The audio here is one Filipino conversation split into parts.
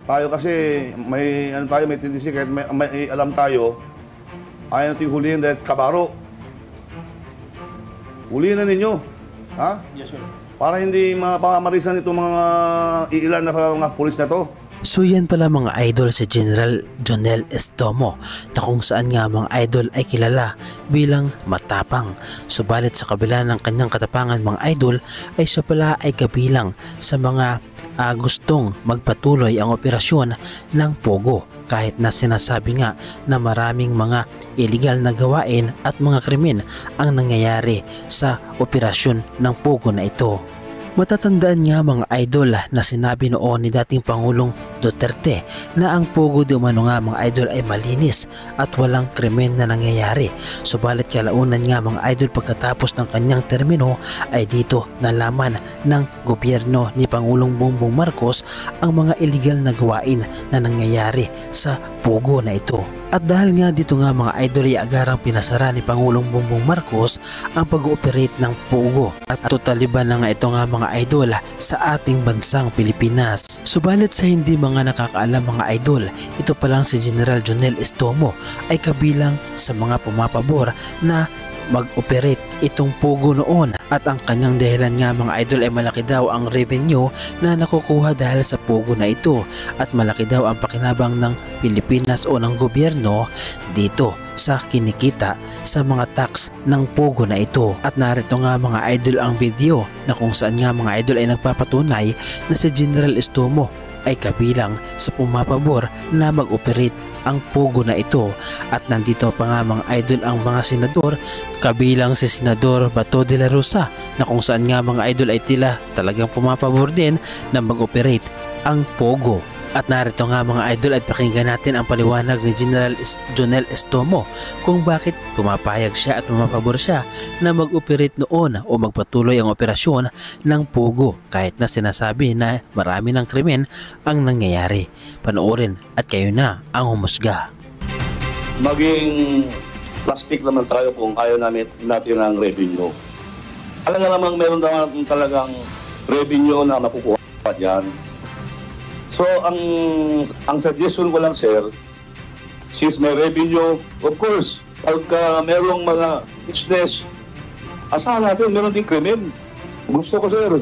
Tayo kasi may ano tayo, may tendency kahit may alam tayo, ayaw natin hulihin dahil kabaro. Hulihin na ninyo. Ha? Yes, sir. Para hindi mapamarisan itong mga iilan na mga pulis na to. So yan pala mga idol si General Jonel Estomo na kung saan nga mga idol ay kilala bilang matapang. Subalit sa kabila ng kanyang katapangan mga idol ay siya pala ay kabilang sa mga gustong magpatuloy ang operasyon ng Pogo kahit na sinasabi nga na maraming mga illegal na gawain at mga krimen ang nangyayari sa operasyon ng Pogo na ito. Matatandaan nga mga idol na sinabi noon ni dating Pangulong Duterte na ang Pogo di umano nga mga idol ay malinis at walang krimen na nangyayari. Subalit kalaunan nga mga idol pagkatapos ng kanyang termino ay dito nalaman ng gobyerno ni Pangulong Bongbong Marcos ang mga illegal na gawain na nangyayari sa Pogo na ito. At dahil nga dito nga mga idol ay agarang pinasara ni Pangulong Bongbong Marcos ang pag-ooperate ng Pogo at totaliban na nga ito nga mga idol sa ating bansang Pilipinas. Subalit sa hindi mga nakakaalam mga idol, ito pa lang si General Jonel Estomo ay kabilang sa mga pumapabor na mag-operate itong Pogo noon at ang kanyang dahilan nga mga idol ay malaki daw ang revenue na nakukuha dahil sa Pogo na ito at malaki daw ang pakinabang ng Pilipinas o ng gobyerno dito sa kinikita sa mga tax ng Pogo na ito. At narito nga mga idol ang video na kung saan nga mga idol ay nagpapatunay na si General Estomo ay kabilang sa pumapabor na mag-operate ang Pogo na ito. At nandito pa nga mga idol ang mga senador kabilang si Senador Bato de la Rosa na kung saan nga mga idol ay tila talagang pumapabor din na mag-operate ang Pogo. At narito nga mga idol ay pakinggan natin ang paliwanag ni General Jonel Estomo kung bakit pumapayag siya at pumapabor siya na mag-operate noon o magpatuloy ang operasyon ng Pogo kahit na sinasabi na marami ng krimen ang nangyayari. Panoorin at kayo na ang humusga. Maging plastic naman tayo kung ayaw natin ang revenue. Alam nga namang meron naman talagang revenue na makukuha dyan. So, ang suggestion ko lang, sir, since may revenue, of course, pagka merong mga business, asahan natin, meron din krimen. Gusto ko, sir,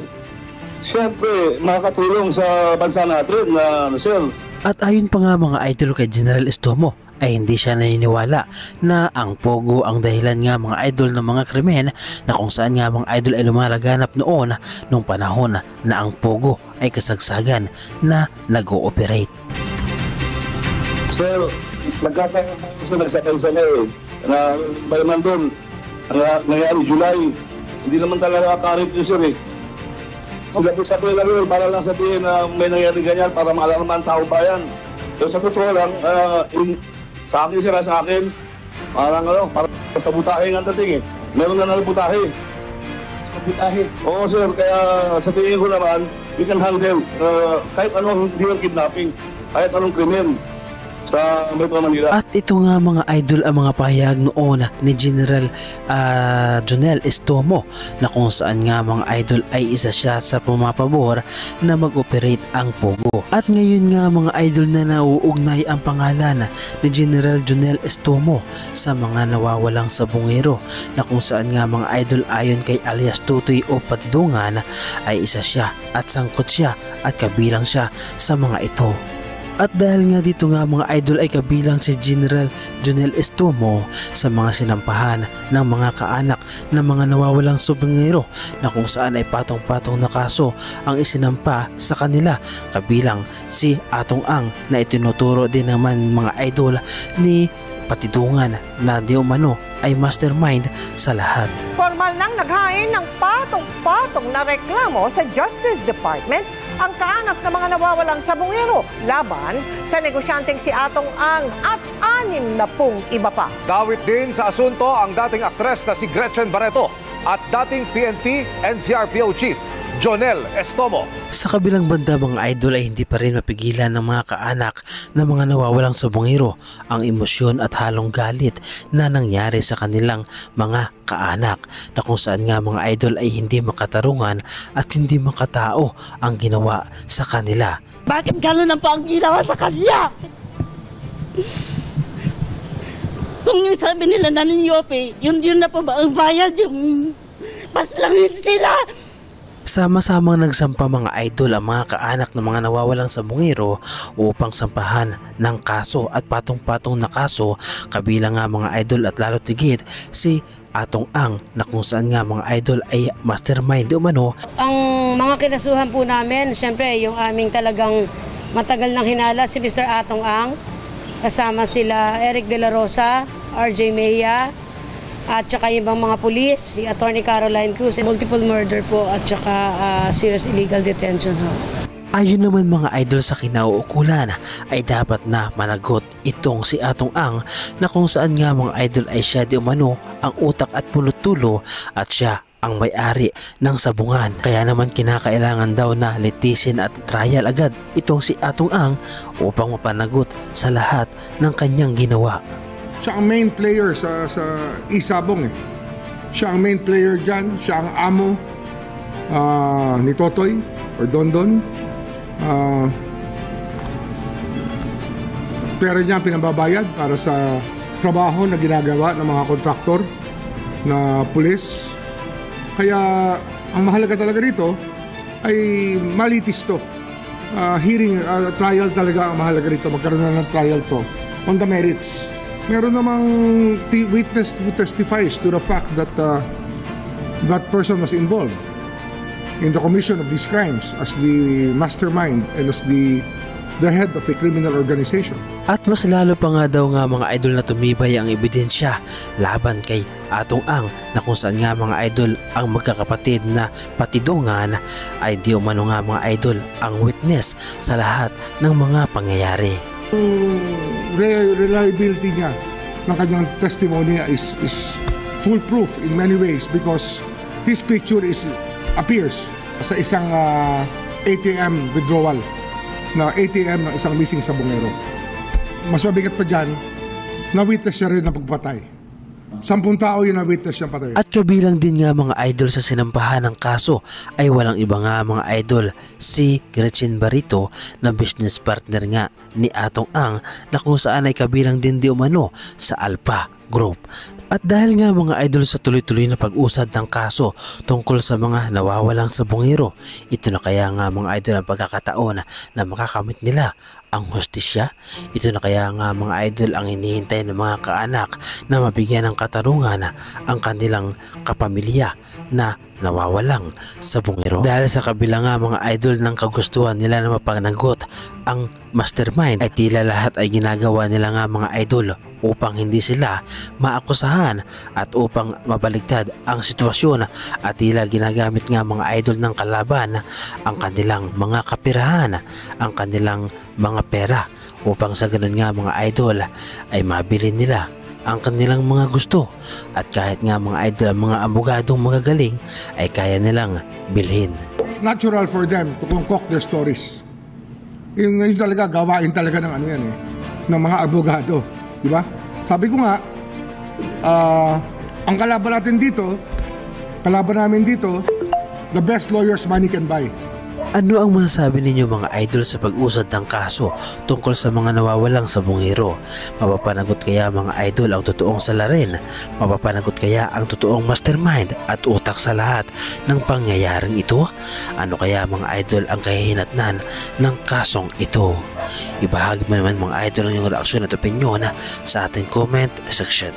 siyempre, makakatulong sa bansa natin na, sir. At ayon pa nga mga idol kay General Estomo, ay hindi siya naniniwala na ang Pogo ang dahilan nga mga idol ng mga krimen na kung saan nga mga idol ay lumalaganap noon nung panahon na ang Pogo ay kasagsagan na nag-ooperate. Sir, nagkataon sa nagsakay sa ngayon na bayman doon, nangyari July, hindi naman talaga karit yun, sir, eh. Sabi lang yun, para lang sabihin na may nangyari ganyan para maalam naman tao bayan. So sa totoo lang, sa akin sila, sa akin, parang sa butahe nga dating eh. Meron na butahe. Sa butahe? Oo sir, kaya sa tingin ko naman, we can handle kahit anong hindi ng kidnapping, kahit anong krimen sa Metro Manila. At ito nga mga idol ang mga pahayag noon ni General Jonel Estomo na kung saan nga mga idol ay isa siya sa pumapabor na mag-operate ang Pogo. At ngayon nga mga idol na nauugnay ang pangalan ni General Jonel Estomo sa mga nawawalang sabungero na kung saan nga mga idol ayon kay alias Tutoy o Patidungan ay isa siya at sangkot siya at kabilang siya sa mga ito. At dahil nga dito nga mga idol ay kabilang si General Jonel Estomo sa mga sinampahan ng mga kaanak ng mga nawawalang sabungero na kung saan ay patong-patong na kaso ang isinampa sa kanila kabilang si Atong Ang na itinuturo din naman mga idol ni Patidungan na di umano ay mastermind sa lahat. Formal nang naghain ng patong-patong na reklamo sa Justice Department ang kaanak ng mga nawawalang sabungero laban sa negosyanteng si Atong Ang at 60 iba pa. Dawit din sa asunto ang dating aktres na si Gretchen Barreto at dating PNP NCRPO Chief Jonel Estomo. Sa kabilang banda mga idol ay hindi pa rin mapigilan ng mga kaanak na mga nawawalang sabongero ang emosyon at halong galit na nangyari sa kanilang mga kaanak, na kung saan nga mga idol ay hindi makatarungan at hindi makatao ang ginawa sa kanila. Bakit gano'n ang ang ginawa sa kanya? Kung yung sabi nila na ninyope, yun na pa ba ang bayad, yung paslangin sila. Sama-samang nagsampa mga idol ang mga kaanak ng mga nawawalang sabongero upang sampahan ng kaso at patong-patong na kaso, kabilang nga mga idol at lalo tigit si Atong Ang, na kung saan nga mga idol ay mastermind umano. Ang mga kinasuhan po namin, siyempre yung aming talagang matagal nang hinala si Mr. Atong Ang, kasama sila Eric De La Rosa, RJ Mejia, at saka yung ibang mga pulis, si Attorney Caroline Cruz, multiple murder po at saka serious illegal detention. Ayon naman mga idol sa kinauukulan ay dapat na managot itong si Atong Ang, na kung saan nga mga idol ay siya di umano ang utak at pulot-tulo at siya ang may-ari ng sabungan. Kaya naman kinakailangan daw na litisin at trial agad itong si Atong Ang upang mapanagot sa lahat ng kanyang ginawa. Siya ang main player sa Isabong eh. Siya ang main player dyan, siya ang amo ni Totoy or Dondon. Pera niya pinababayad para sa trabaho na ginagawa ng mga kontraktor na pulis. Kaya ang mahalaga talaga dito ay malitis to. Trial talaga ang mahalaga dito. Magkaroon na ng trial to on the merits. Meron namang witness who testifies to the fact that that person was involved in the commission of these crimes as the mastermind and as the head of a criminal organization. At mas lalo pa nga daw nga mga idol na tumibay ang ebidensya laban kay Atong Ang, na kung saan nga mga idol ang magkakapatid na patidungan ay di umano nga mga idol ang witness sa lahat ng mga pangyayari. Reliability niya ng kanyang testimony is foolproof in many ways because his picture appears sa isang ATM withdrawal na ATM ng isang missing sabongero. Mas mabigat pa dyan, na-witness siya rin na pagpatay. 10 tao yun na-witness siyang patay. At kabilang din nga mga idol sa sinampahan ng kaso ay walang iba nga mga idol si Gretchen Barito, na business partner nga ni Atong Ang, na kung saan ay kabilang din di umano sa Alpha Group. At dahil nga mga idol sa tuloy-tuloy na pag-usad ng kaso tungkol sa mga nawawalang sabongero, ito na kaya nga mga idol ang pagkakataon na makakamit nila ang hustisya. Ito na kaya nga mga idol ang hinihintay ng mga kaanak na mabigyan ng katarungan ang kanilang kapamilya na nawawalang sabongero. Dahil sa kabila nga mga idol ng kagustuhan nila na mapanagot ang mastermind, ay tila lahat ay ginagawa nila nga mga idol upang hindi sila maakusahan at upang mabaligtad ang sitwasyon, at tila ginagamit nga mga idol ng kalaban ang kanilang mga kapirahan, ang kanilang mga pera, upang sa ganun nga mga idol ay mabili nila ang kanilang mga gusto, at kahit nga mga idol ang mga abogadong magagaling ay kaya nilang bilhin. Natural for them to concoct their stories. Yung talaga gawain talaga ng ano yan eh, ng mga abogado, di ba? Sabi ko nga, ang kalaban namin dito, the best lawyers money can buy. Ano ang masasabi ninyo mga idol sa pag-usad ng kaso tungkol sa mga nawawalang sabongero? Mapapanagot kaya mga idol ang totoong salarin? Mapapanagot kaya ang totoong mastermind at utak sa lahat ng pangyayaring ito? Ano kaya mga idol ang kahihinatnan ng kasong ito? Ibahagi mo naman mga idol ang iyong reaksyon at opinyon sa ating comment section.